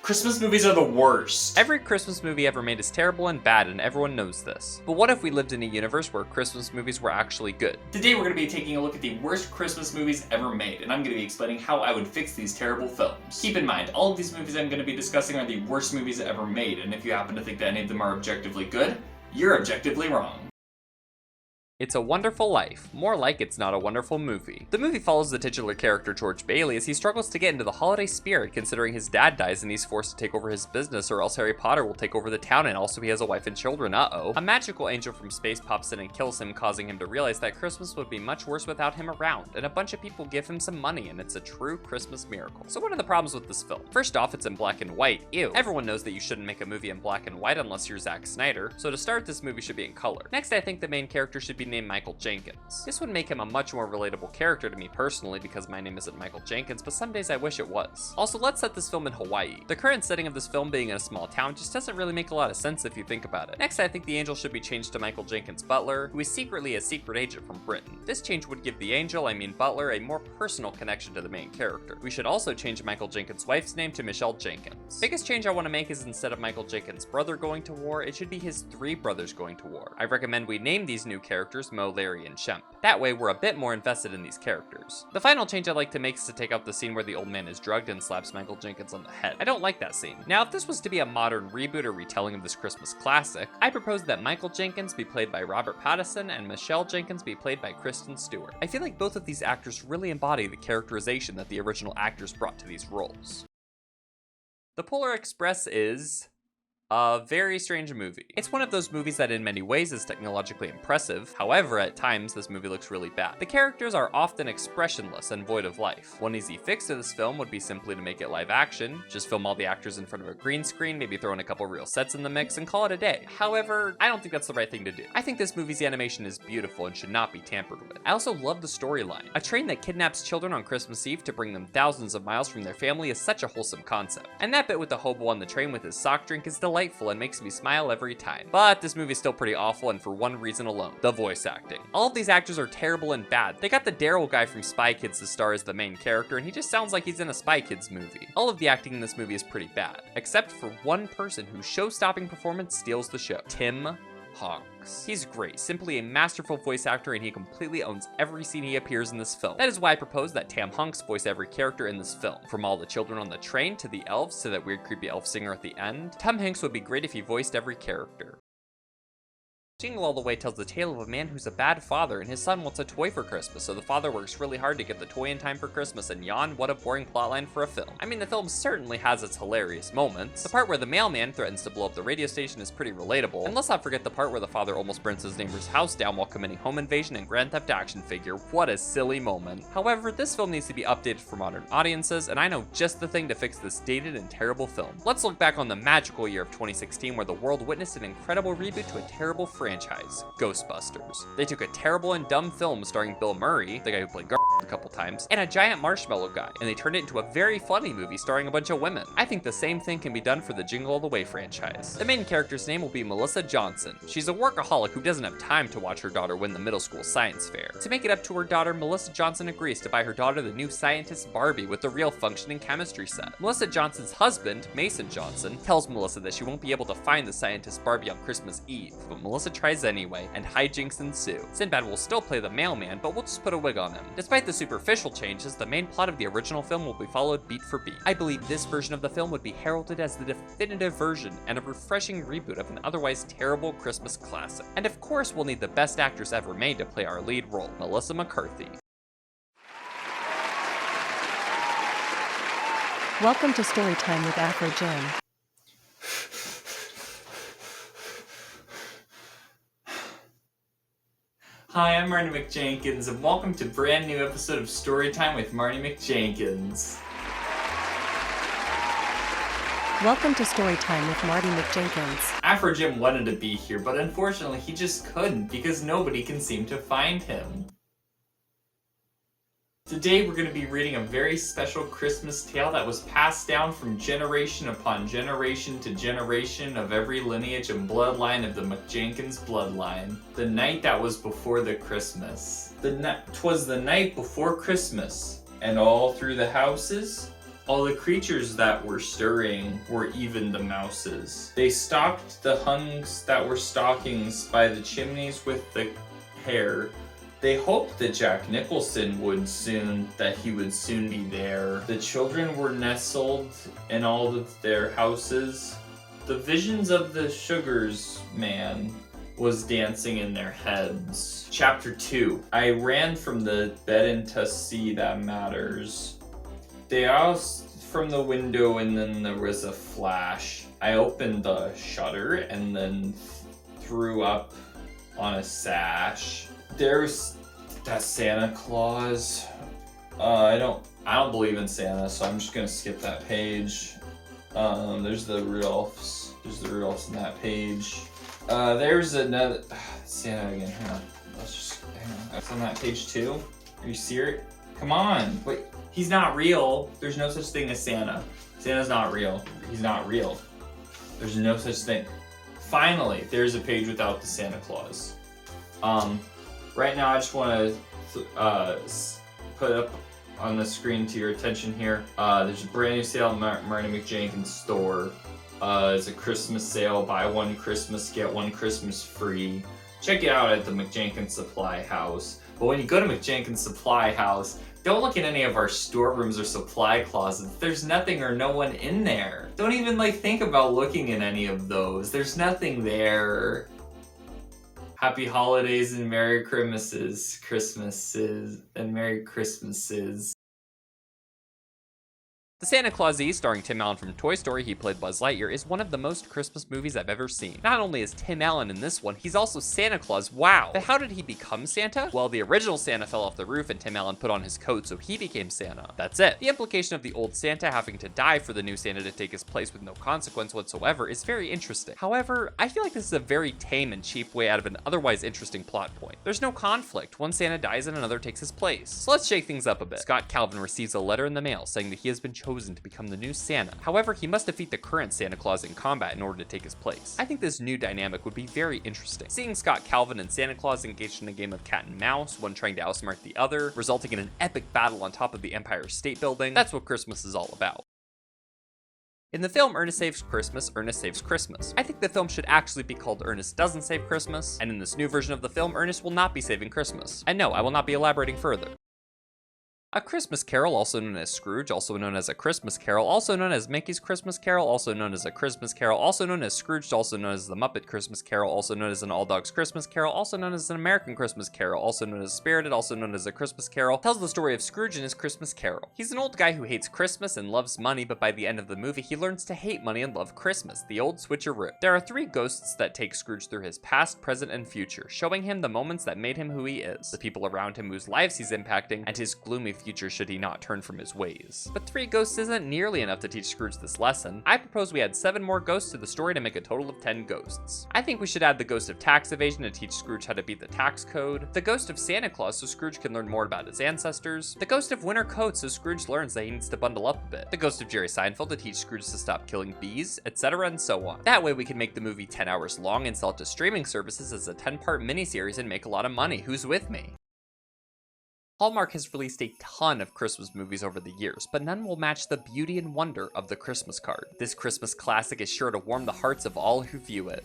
Christmas movies are the worst. Every Christmas movie ever made is terrible and bad, and everyone knows this. But what if we lived in a universe where Christmas movies were actually good? Today we're going to be taking a look at the worst Christmas movies ever made, and I'm going to be explaining how I would fix these terrible films. Keep in mind, all of these movies I'm going to be discussing are the worst movies ever made, and if you happen to think that any of them are objectively good, you're objectively wrong. It's a Wonderful Life, more like It's Not a Wonderful Movie. The movie follows the titular character George Bailey as he struggles to get into the holiday spirit considering his dad dies and he's forced to take over his business or else Harry Potter will take over the town and also he has a wife and children, A magical angel from space pops in and kills him, causing him to realize that Christmas would be much worse without him around, and a bunch of people give him some money and it's a true Christmas miracle. So what are the problems with this film? First off, it's in black and white. Ew. Everyone knows that you shouldn't make a movie in black and white unless you're Zack Snyder, so to start, this movie should be in color. Next, I think the main character should be named Michael Jenkins. This would make him a much more relatable character to me personally because my name isn't Michael Jenkins, but some days I wish it was. Also, let's set this film in Hawaii. The current setting of this film being in a small town just doesn't really make a lot of sense if you think about it. Next, I think the angel should be changed to Michael Jenkins' butler, who is secretly a secret agent from Britain. This change would give the angel, Butler, a more personal connection to the main character. We should also change Michael Jenkins' wife's name to Michelle Jenkins. Biggest change I want to make is instead of Michael Jenkins' brother going to war, it should be his 3 brothers going to war. I recommend we name these new characters Mo, Larry, and Shemp. That way, we're a bit more invested in these characters. The final change I'd like to make is to take out the scene where the old man is drugged and slaps Michael Jenkins on the head. I don't like that scene. Now, if this was to be a modern reboot or retelling of this Christmas classic, I propose that Michael Jenkins be played by Robert Pattinson and Michelle Jenkins be played by Kristen Stewart. I feel like both of these actors really embody the characterization that the original actors brought to these roles. The Polar Express is a very strange movie. It's one of those movies that in many ways is technologically impressive. However, at times this movie looks really bad. The characters are often expressionless and void of life. One easy fix to this film would be simply to make it live action, just film all the actors in front of a green screen, maybe throw in a couple real sets in the mix and call it a day. However, I don't think that's the right thing to do. I think this movie's animation is beautiful and should not be tampered with. I also love the storyline. A train that kidnaps children on Christmas Eve to bring them thousands of miles from their family is such a wholesome concept. And that bit with the hobo on the train with his sock drink is delightful and makes me smile every time. But this movie is still pretty awful, and for one reason alone: the voice acting. All of these actors are terrible and bad. They got the Daryl guy from Spy Kids to star as the main character, and he just sounds like he's in a Spy Kids movie. All of the acting in this movie is pretty bad, except for one person whose show-stopping performance steals the show: Tim Hanks. He's great, simply a masterful voice actor, and he completely owns every scene he appears in this film. That is why I propose that Tim Hanks voice every character in this film. From all the children on the train, to the elves, to that weird creepy elf singer at the end. Tim Hanks would be great if he voiced every character. Jingle All The Way tells the tale of a man who's a bad father and his son wants a toy for Christmas, so the father works really hard to get the toy in time for Christmas, and yawn, what a boring plotline for a film. I mean, the film certainly has its hilarious moments. The part where the mailman threatens to blow up the radio station is pretty relatable, and let's not forget the part where the father almost burns his neighbor's house down while committing home invasion and Grand Theft action figure. What a silly moment. However, this film needs to be updated for modern audiences, and I know just the thing to fix this dated and terrible film. Let's look back on the magical year of 2016 where the world witnessed an incredible reboot to a terrible franchise: Ghostbusters. They took a terrible and dumb film starring Bill Murray, the guy who played a couple times, and a giant marshmallow guy, and they turned it into a very funny movie starring a bunch of women. I think the same thing can be done for the Jingle All The Way franchise. The main character's name will be Melissa Johnson. She's a workaholic who doesn't have time to watch her daughter win the middle school science fair. To make it up to her daughter, Melissa Johnson agrees to buy her daughter the new scientist Barbie with the real functioning chemistry set. Melissa Johnson's husband, Mason Johnson, tells Melissa that she won't be able to find the scientist Barbie on Christmas Eve, but Melissa tries anyway, and hijinks ensue. Sinbad will still play the mailman, but we'll just put a wig on him. Despite the superficial changes, the main plot of the original film will be followed beat for beat. I believe this version of the film would be heralded as the definitive version and a refreshing reboot of an otherwise terrible Christmas classic. And of course, we'll need the best actress ever made to play our lead role: Melissa McCarthy. Welcome to Storytime with Afro Jim. Hi, I'm Marty McJenkins, and welcome to a brand new episode of Storytime with Marty McJenkins. Welcome to Storytime with Marty McJenkins. Afro Jim wanted to be here, but unfortunately he just couldn't because nobody can seem to find him. Today we're going to be reading a very special Christmas tale that was passed down from generation upon generation to generation of every lineage and bloodline of the McJenkins bloodline. The night that was before the Christmas. 'Twas the night before Christmas, and all through the houses All the creatures that were stirring were even the mouses. They stalked the hunks that were stockings by the chimneys with the hair. They hoped that Jack Nicholson would soon be there. The children were nestled in all of their houses. The visions of the Sugars man was dancing in their heads. Chapter 2. I ran from the bed into see that matters. They asked from the window and then there was a flash. I opened the shutter and then threw up on a sash. There's that Santa Claus. I don't believe in Santa, so I'm just gonna skip that page. There's the Rudolphs. There's the Rudolphs in that page. There's another Santa again. Hang on. Hang on. That's on that page too. Are you serious? Come on. Wait. He's not real. There's no such thing as Santa. Santa's not real. He's not real. There's no such thing. Finally, there's a page without the Santa Claus. Right now, I just want to put up on the screen to your attention here. There's a brand new sale at Marty McJenkins store. It's a Christmas sale. Buy one Christmas, get one Christmas free. Check it out at the McJenkins Supply House. But when you go to McJenkins Supply House, don't look at any of our storerooms or supply closets. There's nothing or no one in there. Don't even think about looking in any of those. There's nothing there. Happy holidays and Merry Christmases and Merry Christmases. The Santa Claus, starring Tim Allen from Toy Story, he played Buzz Lightyear, is one of the most Christmas movies I've ever seen. Not only is Tim Allen in this one, he's also Santa Claus, wow! But how did he become Santa? Well, the original Santa fell off the roof and Tim Allen put on his coat, so he became Santa. That's it. The implication of the old Santa having to die for the new Santa to take his place with no consequence whatsoever is very interesting. However, I feel like this is a very tame and cheap way out of an otherwise interesting plot point. There's no conflict. One Santa dies and another takes his place. So let's shake things up a bit. Scott Calvin receives a letter in the mail saying that he has been chosen to become the new Santa. However, he must defeat the current Santa Claus in combat in order to take his place. I think this new dynamic would be very interesting. Seeing Scott Calvin and Santa Claus engaged in a game of cat and mouse, one trying to outsmart the other, resulting in an epic battle on top of the Empire State Building, that's what Christmas is all about. In the film Ernest Saves Christmas, Ernest Saves Christmas. I think the film should actually be called Ernest Doesn't Save Christmas, and in this new version of the film, Ernest will not be saving Christmas. And no, I will not be elaborating further. A Christmas Carol, also known as Scrooge, also known as A Christmas Carol, also known as Mickey's Christmas Carol, also known as A Christmas Carol, also known as Scrooged, also known as The Muppet Christmas Carol, also known as An All Dogs Christmas Carol, also known as An American Christmas Carol, also known as Spirited, also known as A Christmas Carol, tells the story of Scrooge and his Christmas Carol. He's an old guy who hates Christmas and loves money, but by the end of the movie, he learns to hate money and love Christmas, the old switcheroo. There are three ghosts that take Scrooge through his past, present, and future, showing him the moments that made him who he is, the people around him whose lives he's impacting, and his gloomy future should he not turn from his ways. But 3 ghosts isn't nearly enough to teach Scrooge this lesson. I propose we add 7 more ghosts to the story to make a total of 10 ghosts. I think we should add the ghost of tax evasion to teach Scrooge how to beat the tax code, the ghost of Santa Claus so Scrooge can learn more about his ancestors, the ghost of winter coat so Scrooge learns that he needs to bundle up a bit, the ghost of Jerry Seinfeld to teach Scrooge to stop killing bees, etc. and so on. That way we can make the movie 10 hours long and sell it to streaming services as a 10-part miniseries and make a lot of money. Who's with me? Hallmark has released a ton of Christmas movies over the years, but none will match the beauty and wonder of the Christmas card. This Christmas classic is sure to warm the hearts of all who view it.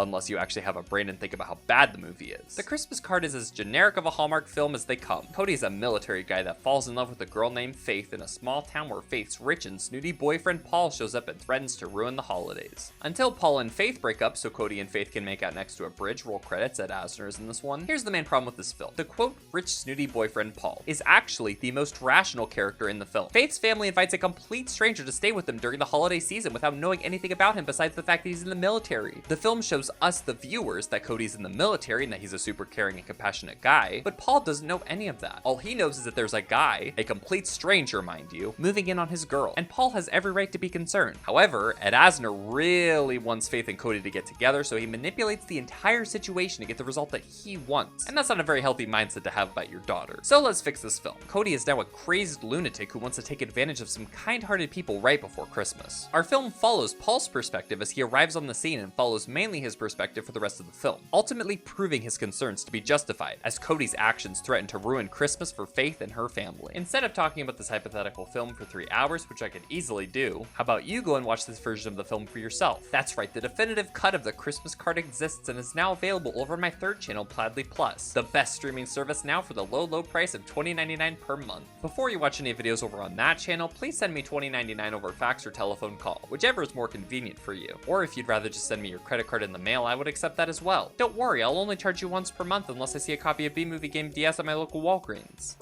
Unless you actually have a brain and think about how bad the movie is. The Christmas Card is as generic of a Hallmark film as they come. Cody's a military guy that falls in love with a girl named Faith in a small town where Faith's rich and snooty boyfriend Paul shows up and threatens to ruin the holidays. Until Paul and Faith break up so Cody and Faith can make out next to a bridge, roll credits. Ed Asner is in this one. Here's the main problem with this film. The quote, rich snooty boyfriend Paul is actually the most rational character in the film. Faith's family invites a complete stranger to stay with them during the holiday season without knowing anything about him besides the fact that he's in the military. The film shows us, the viewers, that Cody's in the military and that he's a super caring and compassionate guy, but Paul doesn't know any of that. All he knows is that there's a guy, a complete stranger mind you, moving in on his girl, and Paul has every right to be concerned. However, Ed Asner really wants Faith and Cody to get together, so he manipulates the entire situation to get the result that he wants. And that's not a very healthy mindset to have about your daughter. So let's fix this film. Cody is now a crazed lunatic who wants to take advantage of some kind-hearted people right before Christmas. Our film follows Paul's perspective as he arrives on the scene and follows mainly his perspective for the rest of the film, ultimately proving his concerns to be justified, as Cody's actions threaten to ruin Christmas for Faith and her family. Instead of talking about this hypothetical film for 3 hours, which I could easily do, how about you go and watch this version of the film for yourself? That's right, the definitive cut of the Christmas card exists and is now available over my third channel, Pladly Plus, the best streaming service now for the low price of $20.99 per month. Before you watch any videos over on that channel, please send me $20.99 over fax or telephone call, whichever is more convenient for you. Or if you'd rather just send me your credit card in the mail, I would accept that as well. Don't worry, I'll only charge you once per month unless I see a copy of B-Movie Game DS at my local Walgreens.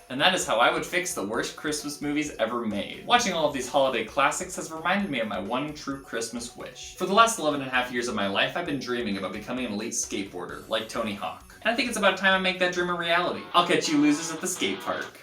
And that is how I would fix the worst Christmas movies ever made. Watching all of these holiday classics has reminded me of my one true Christmas wish. For the last 11.5 years of my life, I've been dreaming about becoming an elite skateboarder, like Tony Hawk. And I think it's about time I make that dream a reality. I'll catch you losers at the skate park.